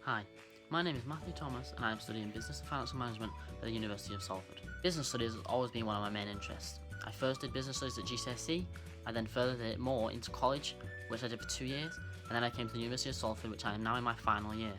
Hi, my name is Matthew Thomas and I am studying Business and Financial Management at the University of Salford. Business studies has always been one of my main interests. I first did business studies at GCSE, I then furthered it more into college, which I did for 2 years, and then I came to the University of Salford, which I am now in my final year.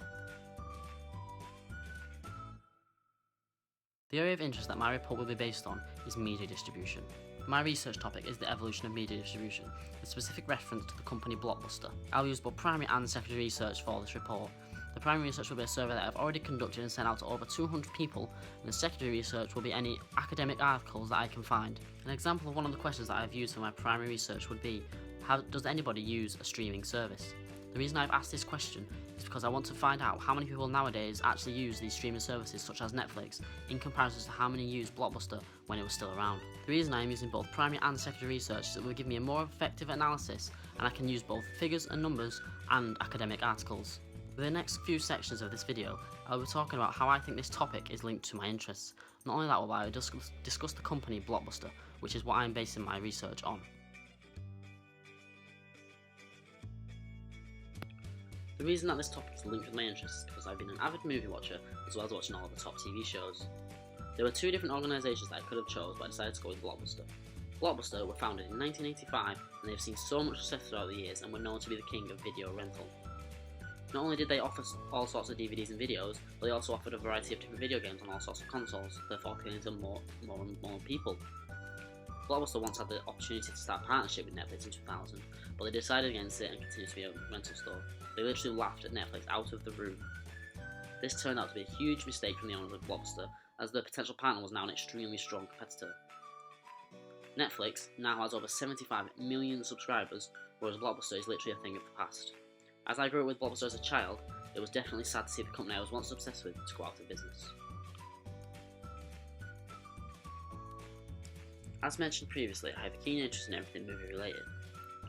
The area of interest that my report will be based on is media distribution. My research topic is the evolution of media distribution, with specific reference to the company Blockbuster. I'll use both primary and secondary research for this report. The primary research will be a survey that I've already conducted and sent out to over 200 people, and the secondary research will be any academic articles that I can find. An example of one of the questions that I've used for my primary research would be, how does anybody use a streaming service? The reason I've asked this question is because I want to find out how many people nowadays actually use these streaming services such as Netflix in comparison to how many used Blockbuster when it was still around. The reason I am using both primary and secondary research is that it will give me a more effective analysis, and I can use both figures and numbers and academic articles. For the next few sections of this video, I will be talking about how I think this topic is linked to my interests. Not only that, will I discuss the company Blockbuster, which is what I am basing my research on. The reason that this topic is linked with my interests is because I've been an avid movie watcher as well as watching all of the top TV shows. There were two different organisations that I could have chose, but I decided to go with Blockbuster. Blockbuster were founded in 1985 and they've seen so much success throughout the years and were known to be the king of video rental. Not only did they offer all sorts of DVDs and videos, but they also offered a variety of different video games on all sorts of consoles, therefore appealing to more and more people. Blockbuster once had the opportunity to start a partnership with Netflix in 2000, but they decided against it and continued to be a rental store. They literally laughed at Netflix out of the room. This turned out to be a huge mistake from the owners of Blockbuster, as their potential partner was now an extremely strong competitor. Netflix now has over 75 million subscribers, whereas Blockbuster is literally a thing of the past. As I grew up with Blockbuster as a child, it was definitely sad to see the company I was once obsessed with to go out of business. As mentioned previously, I have a keen interest in everything movie related.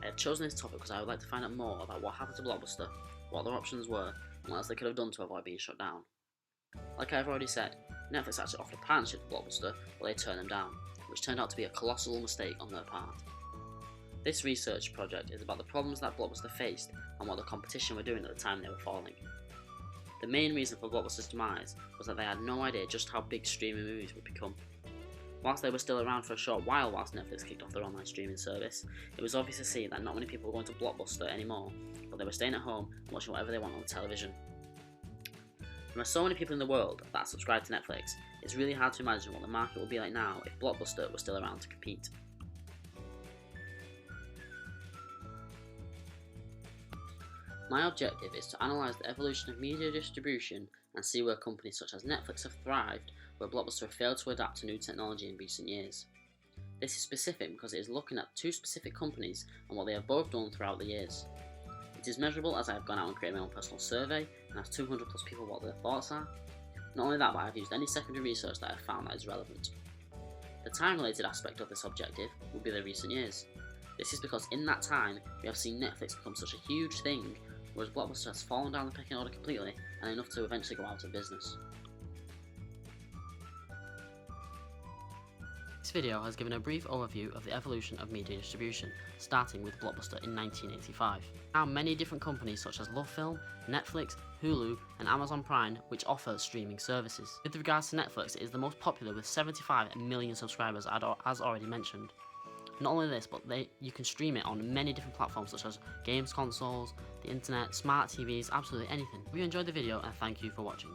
I have chosen this topic because I would like to find out more about what happened to Blockbuster, what their options were, and what else they could have done to avoid being shut down. Like I've already said, Netflix actually offered a partnership with Blockbuster, but they turned them down, which turned out to be a colossal mistake on their part. This research project is about the problems that Blockbuster faced and what the competition were doing at the time they were falling. The main reason for Blockbuster's demise was that they had no idea just how big streaming movies would become. Whilst they were still around for a short while whilst Netflix kicked off their online streaming service, it was obvious to see that not many people were going to Blockbuster anymore, but they were staying at home and watching whatever they want on television. There are so many people in the world that subscribe to Netflix, it's really hard to imagine what the market would be like now if Blockbuster were still around to compete. My objective is to analyse the evolution of media distribution and see where companies such as Netflix have thrived, where Blockbuster have failed to adapt to new technology in recent years. This is specific because it is looking at two specific companies and what they have both done throughout the years. It is measurable as I have gone out and created my own personal survey and asked 200 plus people what their thoughts are. Not only that, but I have used any secondary research that I have found that is relevant. The time related aspect of this objective will be the recent years. This is because in that time we have seen Netflix become such a huge thing, whereas Blockbuster has fallen down the pecking order completely and enough to eventually go out of business. This video has given a brief overview of the evolution of media distribution, starting with Blockbuster in 1985. Now many different companies such as LoveFilm, Netflix, Hulu and Amazon Prime which offer streaming services. With regards to Netflix, it is the most popular with 75 million subscribers as already mentioned. Not only this, but you can stream it on many different platforms such as games consoles, the internet, smart TVs, absolutely anything. If you enjoyed the video, and thank you for watching.